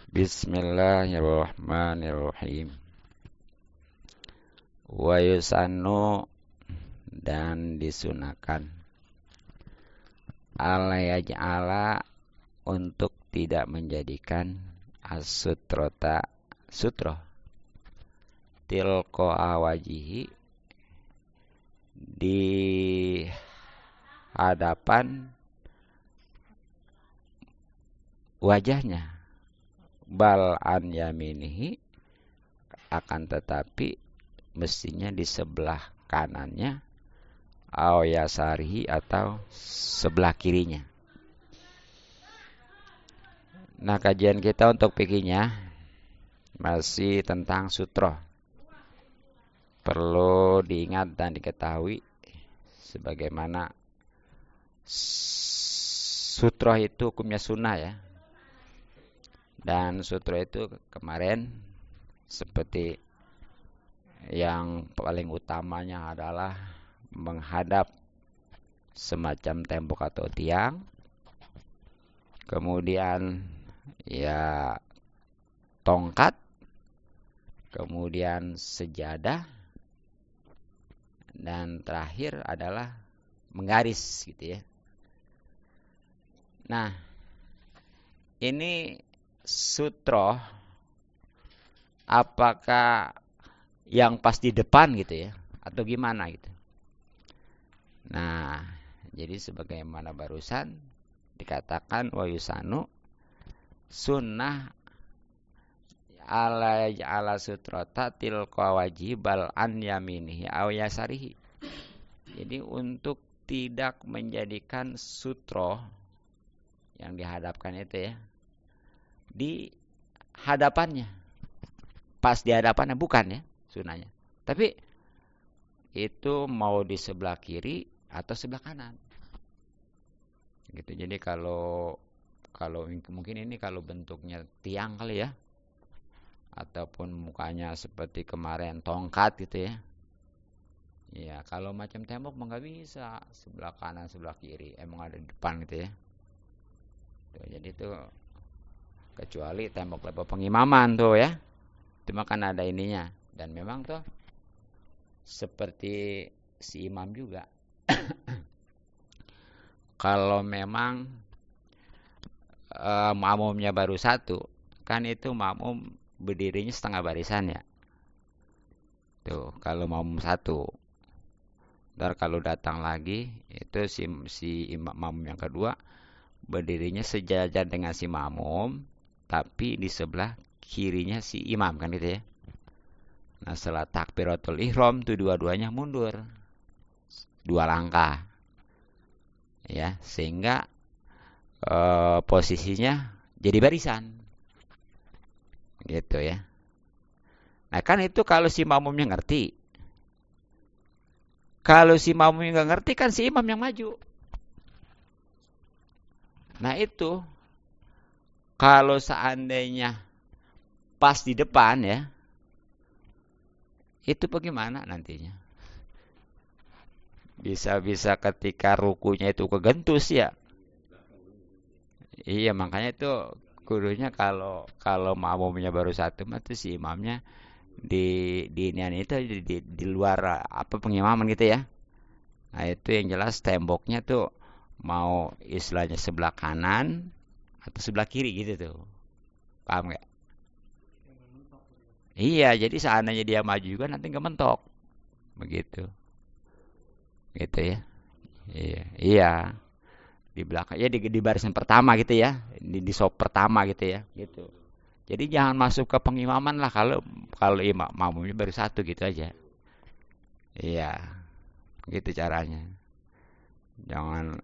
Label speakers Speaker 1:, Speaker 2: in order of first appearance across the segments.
Speaker 1: Bismillahirrahmanirrahim. Wa yusannu, dan disunahkan, ala yaj'ala, untuk tidak menjadikan as-sutrota, sutroh, tilqa awajihi, di hadapan wajahnya, bal an yaminihi, akan tetapi mestinya di sebelah kanannya, au yasarihi, atau sebelah kirinya. Nah, kajian kita untuk fikihnya masih tentang sutroh. Perlu diingat dan diketahui sebagaimana sutroh itu hukumnya sunnah ya. Dan sutroh itu kemarin seperti yang paling utamanya adalah menghadap semacam tembok atau tiang. Kemudian ya tongkat, kemudian sejadah, dan terakhir adalah menggaris gitu ya. Nah, ini sutroh apakah yang pas di depan gitu ya, atau gimana gitu. Nah, jadi sebagaimana barusan dikatakan wa yusanu, sunnah ala sutrota tilqa wajibal an yaminihi aw yasarihi. Jadi untuk tidak menjadikan sutroh yang dihadapkan itu ya di hadapannya, pas di hadapannya, bukan ya sunahnya, tapi itu mau di sebelah kiri atau sebelah kanan gitu. Jadi kalau mungkin ini kalau bentuknya tiang kali ya, ataupun mukanya seperti kemarin tongkat gitu ya. Ya kalau macam tembok mah nggak bisa sebelah kanan sebelah kiri, emang ada di depan gitu ya. Tuh, jadi tuh kecuali tembok lebar pengimaman tuh ya, itu mah kan ada ininya. Dan memang tuh seperti si imam juga. Kalau memang makmumnya baru satu, kan itu makmum berdirinya setengah barisan ya. Tuh kalau makmum satu. Ntar kalau datang lagi itu si imam makmum yang kedua berdirinya sejajar dengan si makmum, tapi di sebelah kirinya si imam kan gitu ya. Nah setelah takbiratul ihram tuh dua-duanya mundur 2 langkah ya, sehingga posisinya jadi barisan gitu ya. Nah kan itu kalau si makmumnya ngerti. Kalau si makmumnya nggak ngerti kan si imam yang maju. Nah itu kalau seandainya pas di depan ya, itu bagaimana nantinya? Bisa-bisa ketika rukunya itu kegentus ya. Iya makanya itu kudunya kalau makmumnya baru satu mah tuh si imamnya di inian itu di luar apa pengimaman gitu ya. Nah itu yang jelas temboknya tuh mau istilahnya sebelah kanan atau sebelah kiri gitu tuh. Paham nggak? Iya, jadi seandainya dia maju juga nanti nggak mentok. Begitu. Gitu ya. Iya, iya. Di belakang ya di barisan pertama gitu ya. Di sop pertama gitu ya, gitu. Jadi jangan masuk ke pengimaman lah kalau kalau imam makmumnya baru satu gitu aja. Iya, gitu caranya. Jangan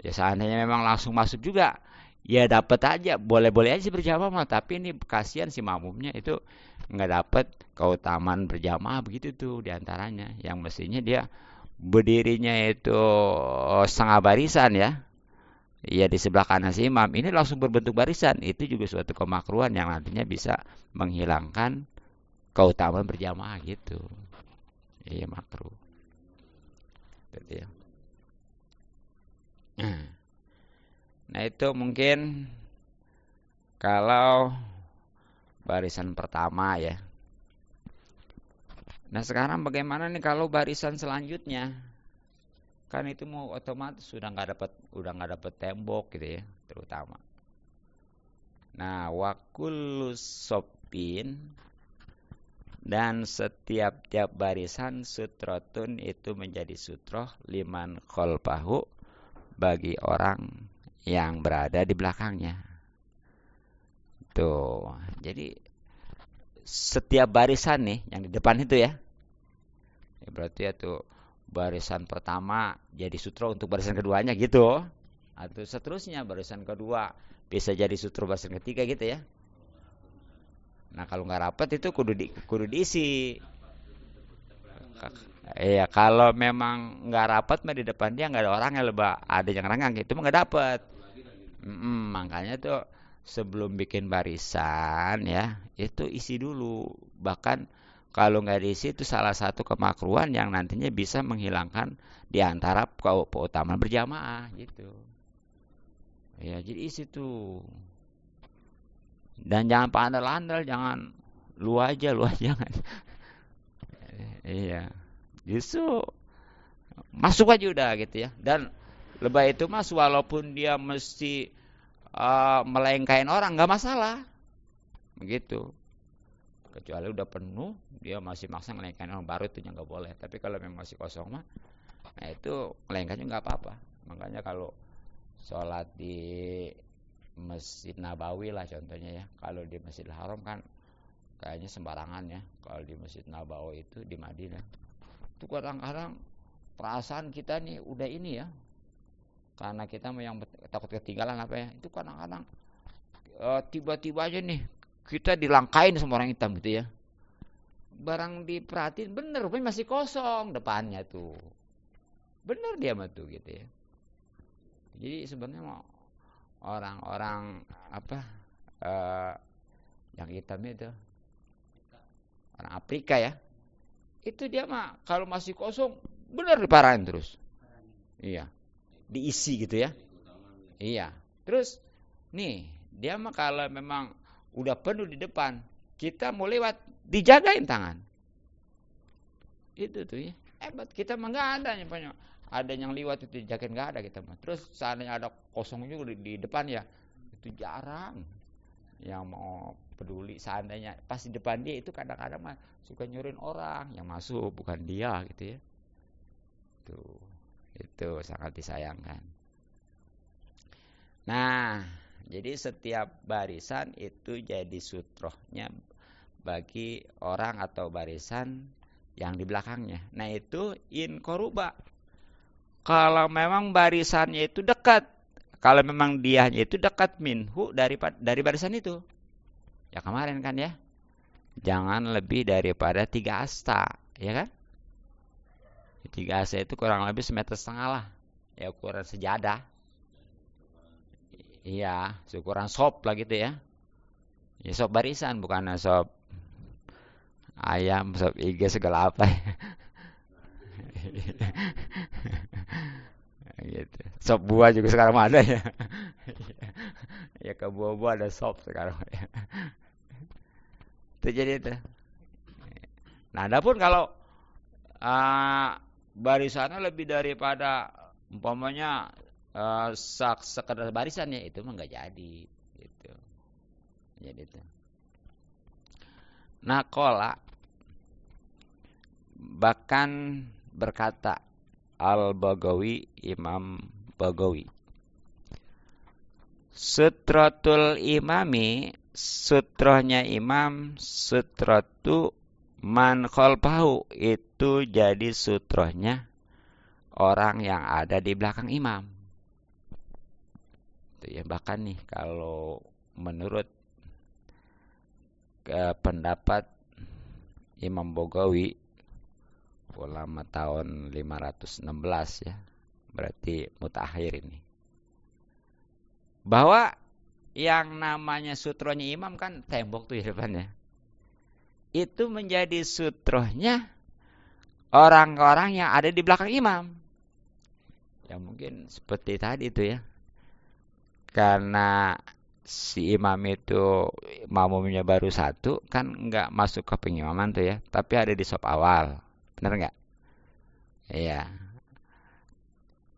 Speaker 1: ya seandainya memang langsung masuk juga ya dapat aja, boleh-boleh aja berjamaah, tapi ini kasihan si makmumnya itu nggak dapat keutamaan berjamaah begitu tuh diantaranya. Yang mestinya dia berdirinya itu setengah barisan ya. Ya di sebelah kanan si imam ini langsung berbentuk barisan, itu juga suatu kemakruhan yang nantinya bisa menghilangkan keutamaan berjamaah gitu. Iya makruh. Gitu ya. Nah itu mungkin kalau barisan pertama ya. Nah sekarang bagaimana nih kalau barisan selanjutnya? Kan itu mau otomatis udah nggak dapat tembok gitu ya, terutama. Nah, wakullu sopin, dan setiap-tiap barisan sutratun itu menjadi sutroh liman khalfahu bagi orang yang berada di belakangnya. Tuh. Jadi setiap barisan nih yang di depan itu ya. Berarti ya tuh barisan pertama jadi sutro untuk barisan keduanya gitu. Atau seterusnya barisan kedua bisa jadi sutro barisan ketiga gitu ya. Nah kalau nggak rapat itu kudu diisi. Iya kalau memang nggak rapat mah di depan dia nggak ada orang yang lebah ada yang renggang itu mah nggak dapet. Makanya tuh sebelum bikin barisan ya itu isi dulu. Bahkan kalau nggak diisi itu salah satu kemakruhan yang nantinya bisa menghilangkan di antara keutamaan berjamaah gitu. Ya jadi isi tuh. Dan jangan pandal-andal, jangan lu aja jangan. Iya. Justru masuk aja udah gitu ya. Dan lebah itu mas walaupun dia mesti melengkain orang nggak masalah. Begitu. Kecuali udah penuh, dia masih maksa ngelengkain orang baru itu yang nggak boleh. Tapi kalau memang masih kosong mah, nah itu ngelengkainnya nggak apa-apa. Makanya kalau sholat di Masjid Nabawi lah contohnya ya. Kalau di Masjidil Haram kan kayaknya sembarangan ya. Kalau di Masjid Nabawi itu di Madinah. Itu kadang-kadang perasaan kita nih udah ini ya. Karena kita yang takut ketinggalan apa ya. Itu kadang-kadang tiba-tiba aja nih kita dilangkain sama orang hitam gitu ya. Barang diperhatiin bener rupanya masih kosong depannya tuh. Bener dia mah tuh gitu ya. Jadi sebenarnya mau orang-orang apa yang hitam itu orang Afrika ya itu dia mah kalau masih kosong bener diparahin terus iya diisi gitu ya iya terus nih dia mah kalau memang udah penuh di depan kita mau lewat dijagain tangan itu tuh ya hebat kita mah nggak ada banyak ada yang liwat itu dijagain nggak ada kita mah terus seandainya ada kosong juga di depan ya itu jarang yang mau peduli seandainya pas di depan dia itu kadang-kadang mah suka nyuruhin orang yang masuk bukan dia gitu ya tuh itu sangat disayangkan. Nah jadi setiap barisan itu jadi sutrohnya bagi orang atau barisan yang di belakangnya. Nah itu in koruba kalau memang barisannya itu dekat. Kalau memang dianya itu dekat minhu dari barisan itu. Ya kemarin kan ya. Jangan lebih daripada 3 asta. Ya kan? 3 asta itu kurang lebih 1,5 meter lah. Ya ukuran sejadah. Iya. Ukuran sop lah gitu ya. Ya sop barisan. Bukan sop ayam, sop iga segala apa. Gitu. Sop buah juga sekarang ada ya. Ya ke buah-buah ada sop sekarang ya. Itu jadi itu. Nah, adapun kalau barisannya lebih daripada umpamanya sekedar barisannya itu mah nggak jadi gitu. Jadi itu. Nah, kola bahkan berkata Al-Bagawi Imam Bagawi Sutratul imami sutrohnya imam sutratu man khalfahu itu jadi sutrohnya orang yang ada di belakang imam. Itu ya bahkan nih kalau menurut pendapat Imam Bagawi ulama tahun 516 ya. Berarti mutakhir ini. Bahwa yang namanya sutrohnya imam kan tembok tuh di depannya. Itu menjadi sutrohnya orang-orang yang ada di belakang imam. Ya mungkin seperti tadi itu ya. Karena si imam itu makmumnya baru satu, kan nggak masuk ke pengimaman tuh ya, tapi ada di saf awal. Bener nggak? Iya.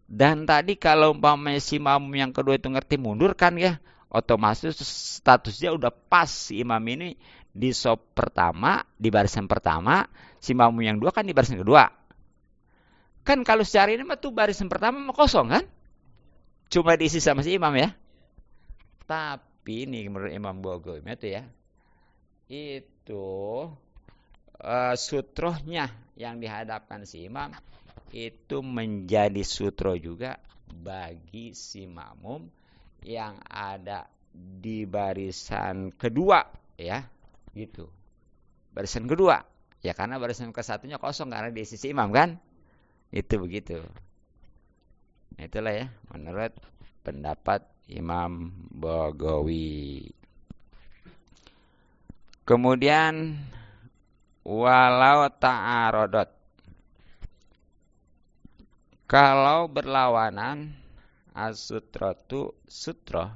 Speaker 1: Dan tadi kalau umpamanya si makmum yang kedua itu ngerti mundur kan ya, otomatis statusnya udah pas si imam ini di saf pertama, di barisan pertama, si makmum yang dua kan di barisan kedua. Kan kalau secara ini mah tuh barisan pertama mah kosong kan? Cuma diisi sama si imam ya. Tapi ini menurut Imam Bogor itu ya, itu sutrohnya yang dihadapkan si imam itu menjadi sutro juga bagi si makmum yang ada di barisan kedua ya, gitu. Barisan kedua ya, karena barisan ke satunya kosong karena di sisi imam kan, itu begitu. Nah, itulah ya menurut pendapat Imam Bagawi. Kemudian walau ta'arodot, kalau berlawanan as-sutratu sutro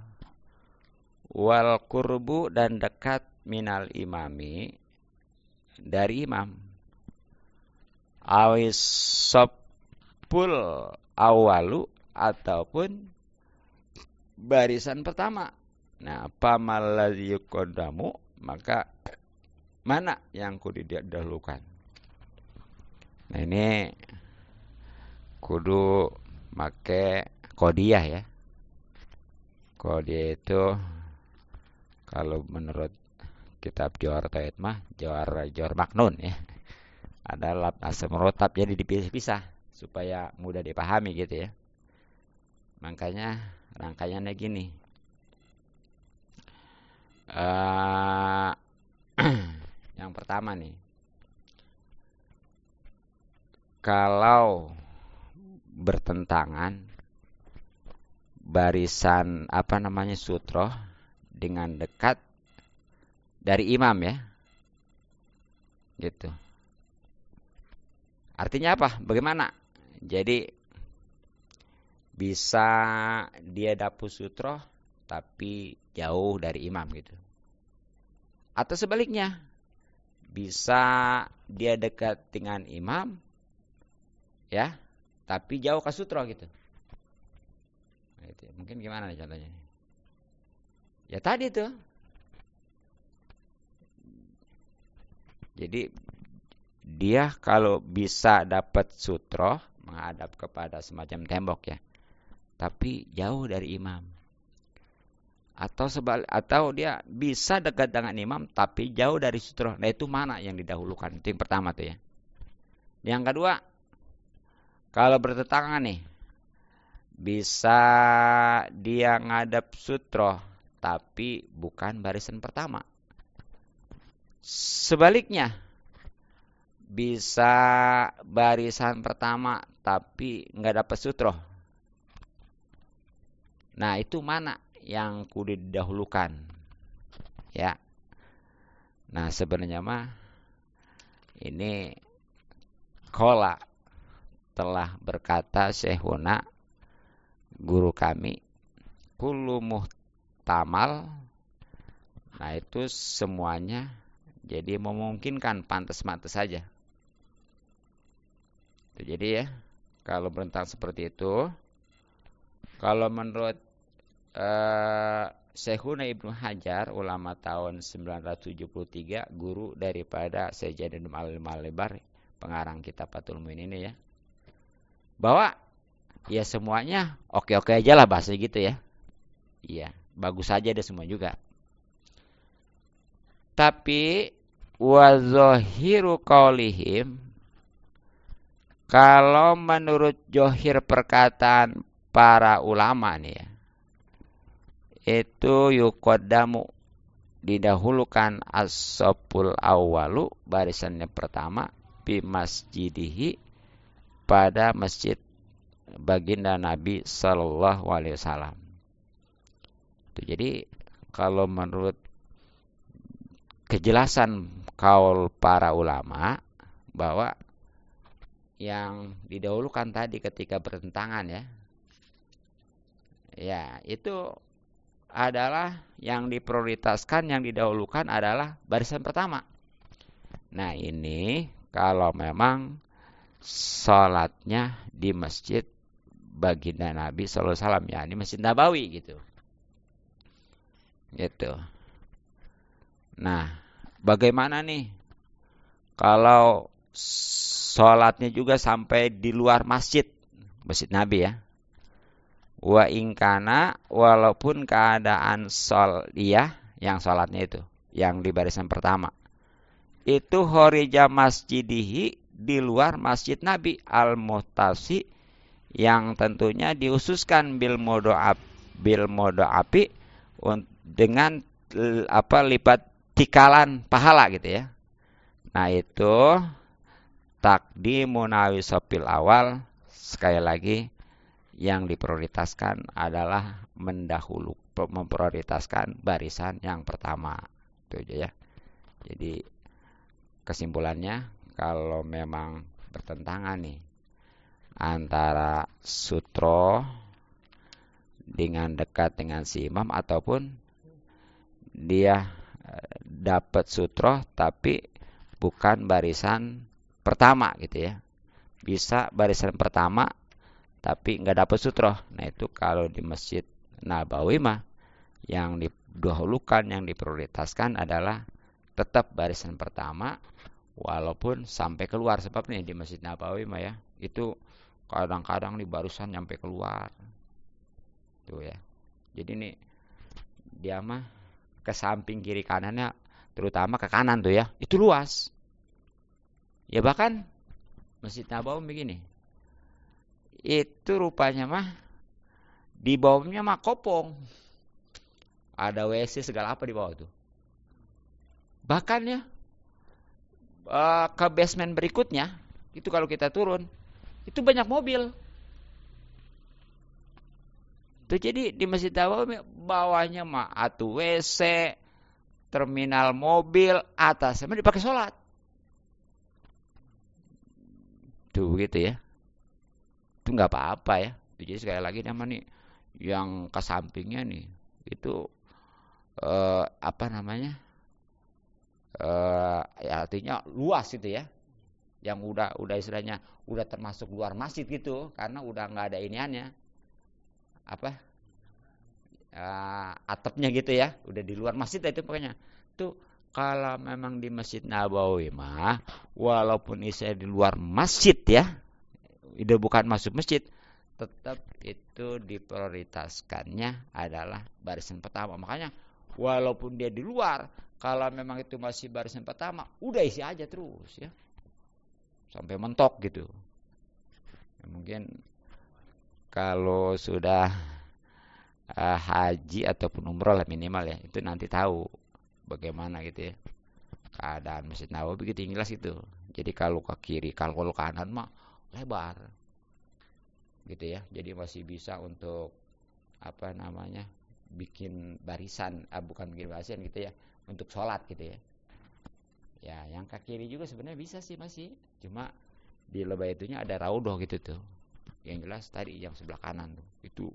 Speaker 1: wal kurbu dan dekat minal imami dari imam awis sopul awalu ataupun barisan pertama. Nah, pamaladzi yuqaddamu, maka mana yang kudu didahulukan. Nah, ini kudu make kodiyah ya. Kodiyah itu kalau menurut kitab Johar Tauhid mah Johar Maknun ya. Ada lab asam rotab, jadi dipisah-pisah supaya mudah dipahami gitu ya. Makanya rangkaiannya gini. Yang pertama nih, kalau bertentangan barisan sutro dengan dekat dari imam ya, gitu. Artinya apa? Bagaimana? Jadi bisa dia dapur sutro tapi jauh dari imam gitu. Atau sebaliknya, bisa dia dekat dengan imam ya, tapi jauh ke sutro gitu. Gitu. Mungkin gimana nih contohnya? Ya tadi tuh. Jadi dia kalau bisa dapat sutro menghadap kepada semacam tembok ya, tapi jauh dari imam. Atau dia bisa dekat dengan imam tapi jauh dari sutro. Nah, itu mana yang didahulukan? Itu yang pertama tuh ya. Yang kedua, kalau bertentangan nih, bisa dia ngadap sutro tapi bukan barisan pertama. Sebaliknya, bisa barisan pertama tapi nggak dapat sutro. Nah, itu mana yang kudu didahulukan? Ya. Nah, sebenarnya mah ini Kola telah berkata Syekhuna, guru kami, kullu muhtamal. Nah, itu semuanya jadi memungkinkan, pantas-pantas saja. Jadi ya, kalau bertentang seperti itu, kalau menurut Syekhuna Ibnu Hajar, ulama tahun 973, guru daripada Syekh Jalaluddin Al-Malibar, pengarang kitab Fathul Muin ini ya, bahwa ya semuanya oke-oke aja lah bahasa gitu ya. Iya, bagus saja deh semua juga. Tapi wa zahiru qaulihim, kalau menurut johir perkataan para ulama nih ya, itu yuqaddamu, didahulukan as-saful awwalu, barisannya pertama, fi masjidihi, pada masjid baginda Nabi sallallahu alaihi wasallam. Jadi kalau menurut kejelasan kaul para ulama, bahwa yang didahulukan tadi ketika bertentangan ya, ya itu adalah yang diprioritaskan, yang didahulukan adalah barisan pertama. Nah ini kalau memang sholatnya di masjid baginda Nabi Sallallahu Alaihi Wasallam, ya di Masjid Nabawi gitu. Gitu. Nah, bagaimana nih kalau sholatnya juga sampai di luar masjid, Masjid Nabi ya? Wa ingkana, walaupun keadaan dia yang sholatnya itu, yang di barisan pertama, itu horija masjidihi, di luar masjid Nabi al-muhtasi, yang tentunya diususkan bil modo api dengan lipat tikalan pahala gitu ya. Nah itu takdimun awisopil awal, sekali lagi yang diprioritaskan adalah memprioritaskan barisan yang pertama. Itu aja ya. Jadi kesimpulannya, kalau memang bertentangan nih antara sutro dengan dekat dengan si imam, ataupun dia dapat sutro tapi bukan barisan pertama gitu ya. Bisa barisan pertama tapi nggak dapat sutro. Nah itu kalau di Masjid Nabawi mah yang didahulukan, yang diprioritaskan adalah tetap barisan pertama walaupun sampai keluar. Sebab nih di Masjid Nabawi mah ya, itu kadang-kadang nih barisan nyampe keluar tuh ya. Jadi nih dia mah ke samping kiri kanannya, terutama ke kanan tuh ya, itu luas ya. Bahkan Masjid Nabawi begini, itu rupanya mah di bawahnya mah kopong, ada WC segala apa di bawah tuh. Bahkan ya ke basement berikutnya itu kalau kita turun itu banyak mobil tuh. Jadi di Masjid Nabawi bawahnya mah atuh WC, terminal mobil, atasnya dipakai sholat tuh begitu ya. Itu nggak apa-apa ya. Jadi sekali lagi nama nih yang ke sampingnya nih itu apa namanya, ya artinya luas itu ya, yang udah istilahnya udah termasuk luar masjid gitu, karena udah nggak ada iniannya apa, atapnya gitu ya, udah di luar masjid itu pokoknya. Tuh kalau memang di Masjid Nabawi mah walaupun isinya di luar masjid ya, itu bukan masuk masjid, tetap itu diprioritaskannya adalah barisan pertama. Makanya walaupun dia di luar, kalau memang itu masih barisan pertama, udah isi aja terus ya, sampai mentok gitu. Ya, mungkin kalau sudah haji ataupun umroh lah minimal ya, itu nanti tahu bagaimana gitu ya keadaan Masjid Nabawi begitu jelas itu. Jadi kalau ke kiri, kalau ke kanan mah lebar gitu ya. Jadi masih bisa untuk apa namanya, bikin barisan, bukan bikin barisan gitu ya, untuk sholat gitu ya. Ya yang ke kiri juga sebenarnya bisa sih masih, cuma di lebay itunya ada raudhoh gitu tuh. Yang jelas tadi yang sebelah kanan tuh itu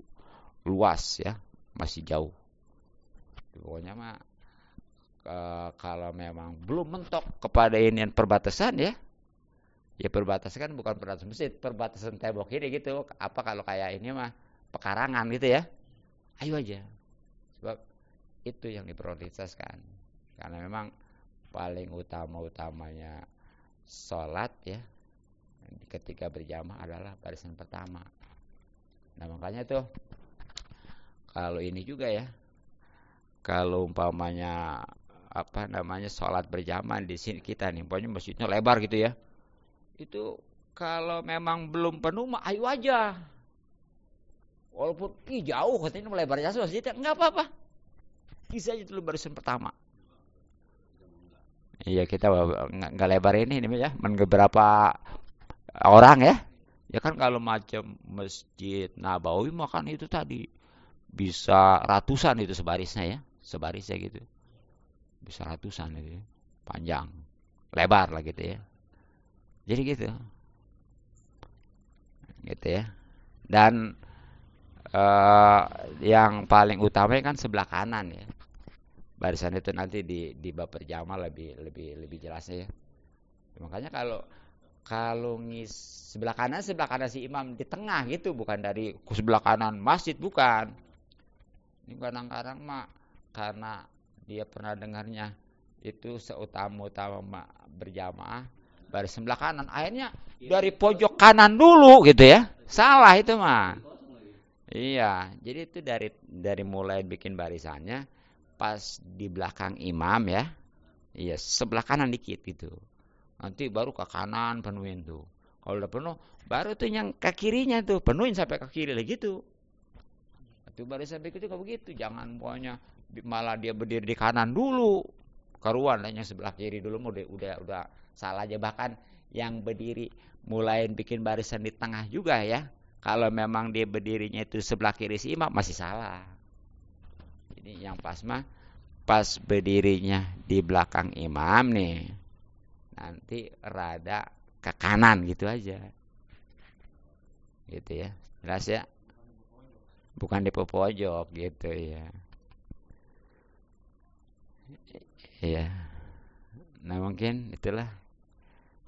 Speaker 1: luas ya, masih jauh. Pokoknya mah kalau memang belum mentok kepada ini perbatasan ya, ya perbatasan kan bukan perbatasan masjid, perbatasan tembok ini gitu. Apa kalau kayak ini mah pekarangan gitu ya, ayo aja. Sebab itu yang diprioritaskan, karena memang paling utamanya sholat ya ketika berjamaah adalah barisan pertama. Nah makanya tuh kalau ini juga ya, kalau umpamanya apa namanya sholat berjamaah di sini kita nih, pokoknya masjidnya lebar gitu ya, itu kalau memang belum penuh mah ayo aja, walaupun jauh katanya melebar jauh masjidnya, nggak apa-apa, bisa aja dulu barisan pertama. Iya kita nggak lebar ini ya, beberapa orang ya. Ya kan kalau macam Masjid Nabawi mah kan itu tadi bisa ratusan itu sebarisnya ya, sebarisnya gitu. Bisa ratusan itu ya. Panjang, lebar lah gitu ya. Jadi gitu. Gitu ya. Dan eh, yang paling utama kan sebelah kanan ya. Barisan itu nanti di bab berjamaah lebih jelasnya ya. Makanya kalau kalau ngis sebelah kanan si imam di tengah gitu, bukan dari sebelah kanan masjid, bukan. Ini kadang-kadang mak karena dia pernah dengarnya itu seutama-utama berjamaah baris sebelah kanan, akhirnya dari pojok kanan dulu gitu ya. Salah itu mah. Iya, jadi itu dari mulai bikin barisannya pas di belakang imam ya. Iya, sebelah kanan dikit gitu. Nanti baru ke kanan penuhin tuh. Kalau udah penuh, baru tuh yang ke kirinya tuh penuhin sampai ke kiri lagi gitu. Itu barisan berikutnya juga begitu. Jangan pokoknya malah dia berdiri di kanan dulu. Karuan yang sebelah kiri dulu udah salah aja. Bahkan yang berdiri mulai bikin barisan di tengah juga ya. Kalau memang dia berdirinya itu sebelah kiri si imam masih salah. Jadi yang pas mah pas berdirinya di belakang imam nih. Nanti rada ke kanan gitu aja. Gitu ya. Jelas ya? Bukan di pojok gitu ya. Iya. Nah, mungkin itulah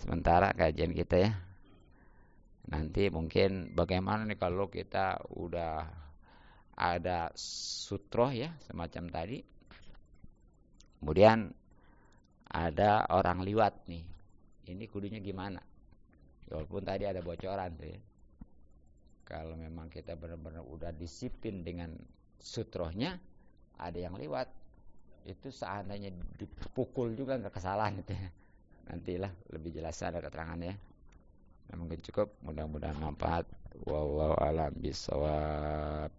Speaker 1: sementara kajian kita ya. Nanti mungkin bagaimana nih kalau kita udah ada sutroh ya semacam tadi. Kemudian ada orang liwat nih. Ini kudunya gimana? Walaupun tadi ada bocoran tuh ya. Kalau memang kita benar-benar udah disiplin dengan sutrohnya, ada yang lewat, itu seandainya dipukul juga nggak kesalahan itu ya. Nantilah lebih jelas ada keterangannya. Nah, mungkin cukup, mudah-mudahan manfaat. Wallahu a'lam bishawab.